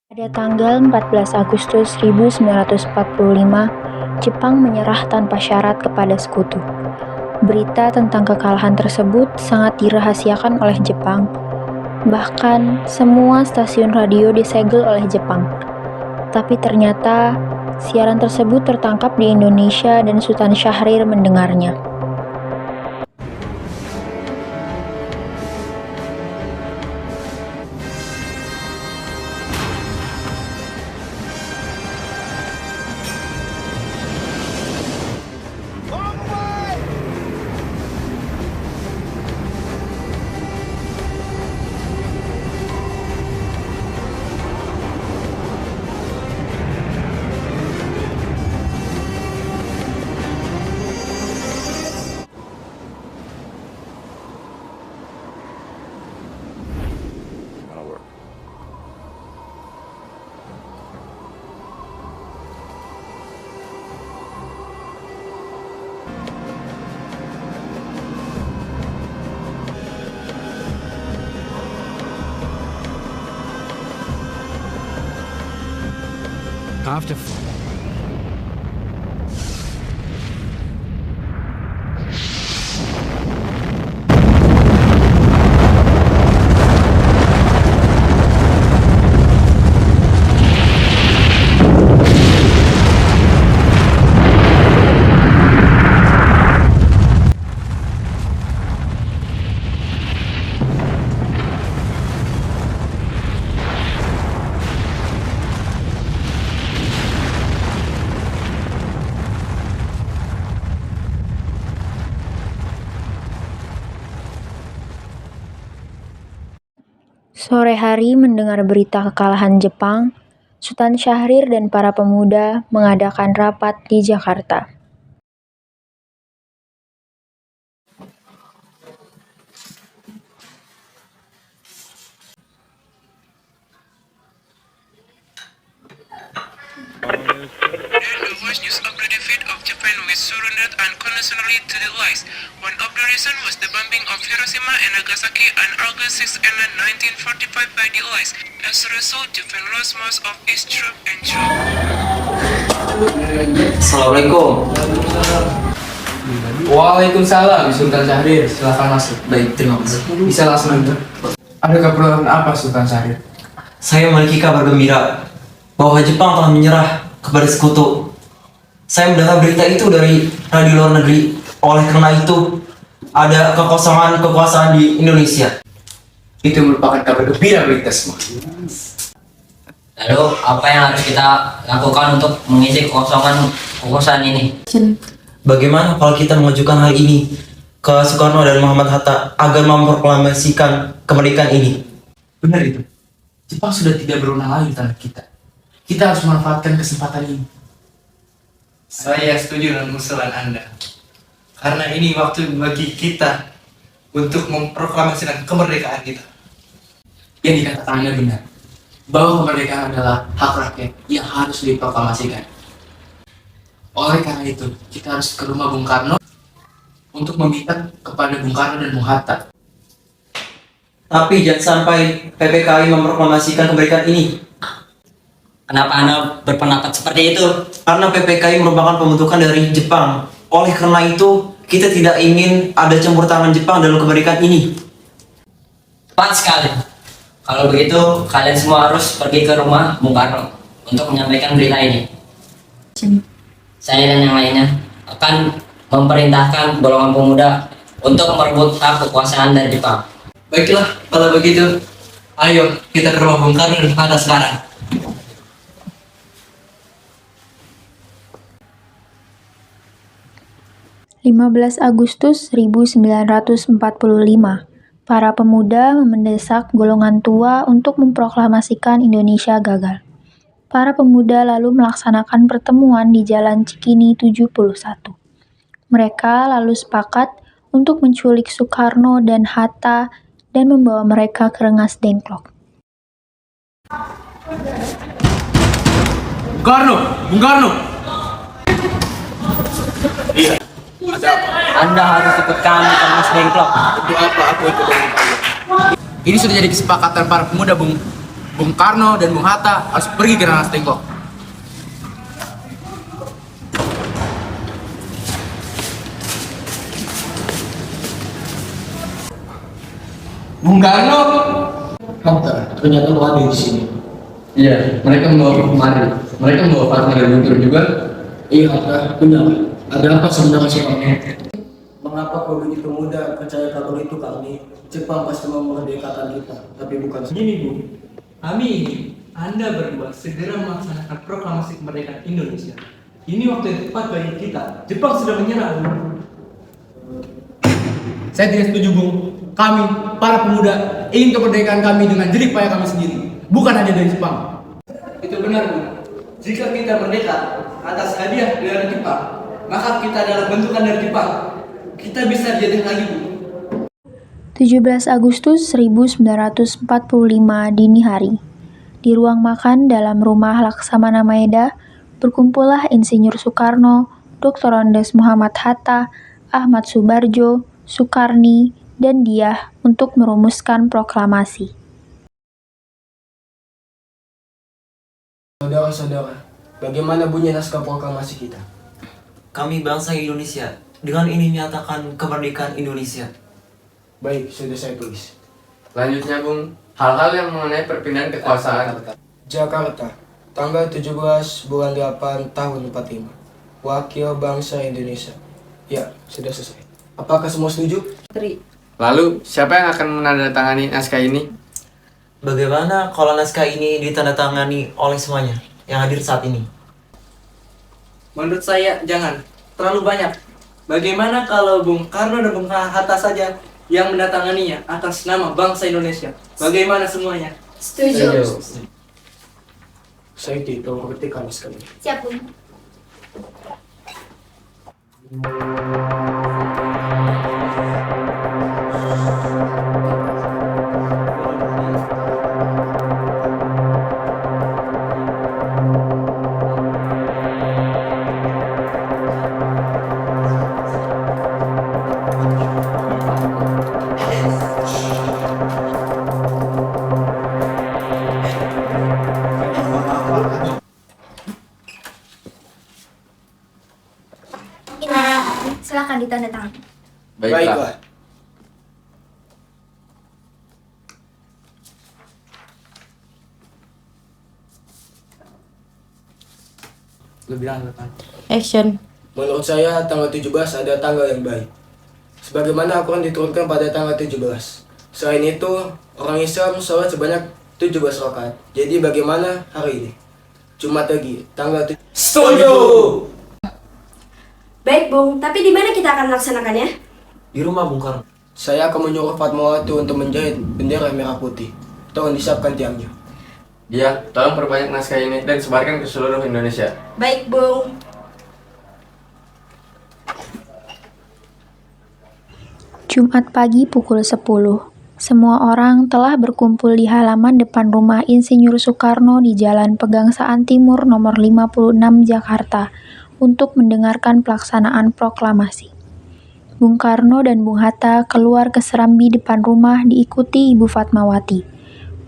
Pada tanggal 14 Agustus 1945, Jepang menyerah tanpa syarat kepada sekutu. Berita tentang kekalahan tersebut sangat dirahasiakan oleh Jepang. Bahkan, semua stasiun radio disegel oleh Jepang. Tapi ternyata, siaran tersebut tertangkap di Indonesia dan Sultan Syahrir mendengarnya. After Sore hari mendengar berita kekalahan Jepang, Sultan Syahrir dan para pemuda mengadakan rapat di Jakarta. The worst news of the defeat of Japan was surrendered unconditionally to the Allies. One of the reasons was the bombing of Hiroshima and Nagasaki on August 6 and 1945 by the Allies. As a result, Japan lost most of its troops and troops. Assalamualaikum. Waalaikumsalam, Sultan Syahrir. Silakan masuk. Baik, terima kasih. Bisa langsung lanjut. Ada keperluan apa, Sultan Syahrir? Saya memiliki kabar gembira bahwa Jepang telah menyerah kepada sekutu. Saya mendengar berita itu dari radio luar negeri. Oleh karena itu, ada kekosongan kekuasaan di Indonesia. Itu merupakan kabar gembira bagi kita semua. Lalu apa yang harus kita lakukan untuk mengisi kekosongan ini? Bagaimana kalau kita mengajukan hal ini ke Soekarno dan Muhammad Hatta agar memproklamasikan kemerdekaan ini? Benar itu. Jepang sudah tidak berwenang lagi di tanah kita. Kita harus memanfaatkan kesempatan ini. Saya setuju dengan usulan Anda. Karena ini waktu bagi kita untuk memproklamasikan kemerdekaan kita. Yang dikatakan Anda benar. Bahwa kemerdekaan adalah hak rakyat yang harus diproklamasikan. Oleh karena itu, kita harus ke rumah Bung Karno untuk meminta kepada Bung Karno dan Bung Hatta. Tapi jangan sampai PPKI memproklamasikan kemerdekaan ini. Kenapa Anda berpendapat seperti itu? Karena PPKI merupakan pembentukan dari Jepang. Oleh karena itu, kita tidak ingin ada campur tangan Jepang dalam kemerdekaan ini. Tepat sekali. Kalau begitu, kalian semua harus pergi ke rumah Bung Karno untuk menyampaikan berita ini. Saya dan yang lainnya akan memerintahkan golongan pemuda untuk merebut hak kekuasaan dari Jepang. Baiklah, kalau begitu, ayo kita ke rumah Bung Karno dan Hatta sekarang. 15 Agustus 1945, para pemuda mendesak golongan tua untuk memproklamasikan Indonesia gagal. Para pemuda lalu melaksanakan pertemuan di Jalan Cikini 71. Mereka lalu sepakat untuk menculik Soekarno dan Hatta dan membawa mereka ke Rengas Dengklok. Bung Karno! Bung Karno! Iya. Anda harus ikut kami ke Rengas Dengklok. Untuk apa aku ikut dengan kalian? Ini sudah jadi kesepakatan para pemuda, Bung Bung Karno dan Bung Hatta harus pergi ke Rangas Tengkok. Bung Karno, Hatta, ternyata lo ada di sini. iya, mereka membawa kemari. Mereka membawa partner dari Guntur juga. Iya Hatta, benar. Ada apa sebenarnya sih kamu? Mengapa kau begitu mudah percaya kalau itu kami? Jepang pasti mau memerdekakan kita, tapi bukan Begini Bu, kami ingin Anda berdua segera melaksanakan proklamasi kemerdekaan Indonesia. Ini waktu yang tepat bagi kita. Jepang sudah menyerah Bu. Saya tidak setuju, Bung. Kami, para pemuda, ingin kemerdekaan kami dengan jerih payah kami sendiri, bukan hanya dari Jepang. Itu benar Bu. Jika kita merdeka atas hadiah dari Jepang, maka kita adalah bentukan dari Jepang. Kita bisa dijajah lagi Bu. 17 Agustus 1945 dini hari. Di ruang makan dalam rumah Laksamana Maeda, berkumpullah Insinyur Soekarno, Dr. Andes Muhammad Hatta, Ahmad Subarjo, Soekarni, dan Diah untuk merumuskan proklamasi. saudara-saudara. Bagaimana bunyi naskah proklamasi kita? Kami bangsa Indonesia dengan ini menyatakan kemerdekaan Indonesia. Baik, sudah saya tulis. Selanjutnya, Bung, hal-hal yang mengenai perpindahan kekuasaan. Jakarta, tanggal 17 bulan 8 tahun 45. Wakil bangsa Indonesia. Ya, sudah selesai. Apakah semua setuju? Lalu, siapa yang akan menandatangani naskah ini? Bagaimana kalau naskah ini ditandatangani oleh semuanya yang hadir saat ini? Menurut saya jangan, terlalu banyak. Bagaimana kalau Bung Karno dan Bung Hatta saja yang mendatanganinya atas nama bangsa Indonesia? Bagaimana semuanya? Setuju. Saya tidak mengerti kamu sekali. Siap, Bung. Ini, silakan ditandatangani. Baiklah. Lu bilang apa? Action. Menurut saya tanggal 17 ada tanggal yang baik. Sebagaimana Al-Quran diturunkan pada tanggal 17. Selain itu, orang Islam sholat sebanyak 17 rakaat. Jadi bagaimana hari ini? Jumat lagi, tanggal 7. Setuju! Baik, Bung. Tapi di mana kita akan melaksanakannya? Di rumah Bung Karno. Saya akan menyuruh Fatmawati untuk menjahit bendera merah putih. Tolong disiapkan tiangnya. Dia, tolong perbanyak naskah ini dan sebarkan ke seluruh Indonesia. Baik, Bung. Jumat pagi pukul 10. Semua orang telah berkumpul di halaman depan rumah Insinyur Soekarno di Jalan Pegangsaan Timur nomor 56 Jakarta untuk mendengarkan pelaksanaan proklamasi. Bung Karno dan Bung Hatta keluar ke serambi depan rumah diikuti Ibu Fatmawati.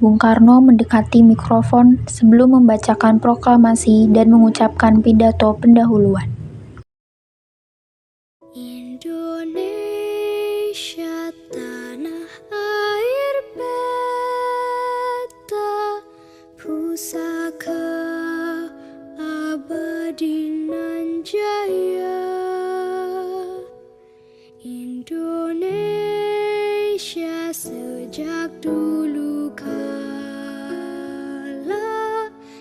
Bung Karno mendekati mikrofon sebelum membacakan proklamasi dan mengucapkan pidato pendahuluan. Indonesia tanah air beta, pusaka abadi nan jaya. Indonesia sejak dulu kala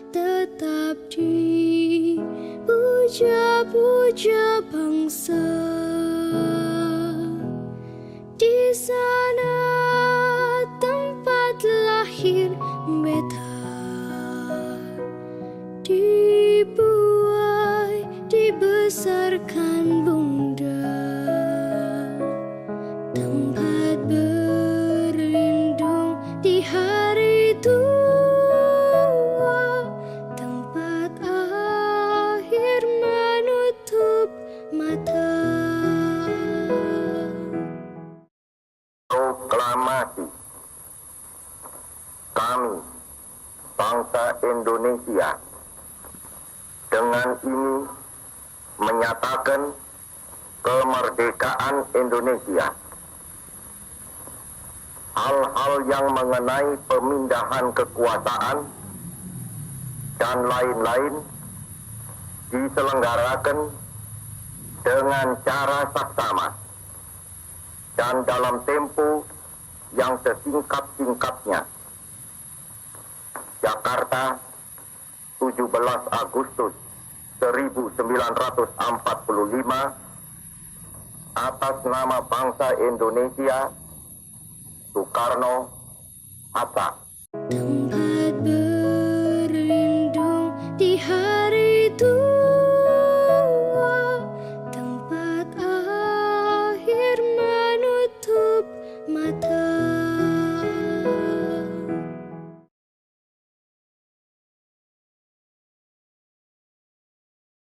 tetap dipuja-puja bangsa. Di sana tempat lahir beta, dibuai, dibesarkan bunda, tempat berlindung di hari tua, tempat akhir menutup mata. Proklamasi. Kami, bangsa Indonesia dengan ini menyatakan kemerdekaan Indonesia. Hal-hal yang mengenai pemindahan kekuasaan dan lain-lain diselenggarakan dengan cara saksama dan dalam tempo yang sesingkat-singkatnya. Jakarta, 17 Agustus 1945, atas nama bangsa Indonesia, Soekarno, Hatta.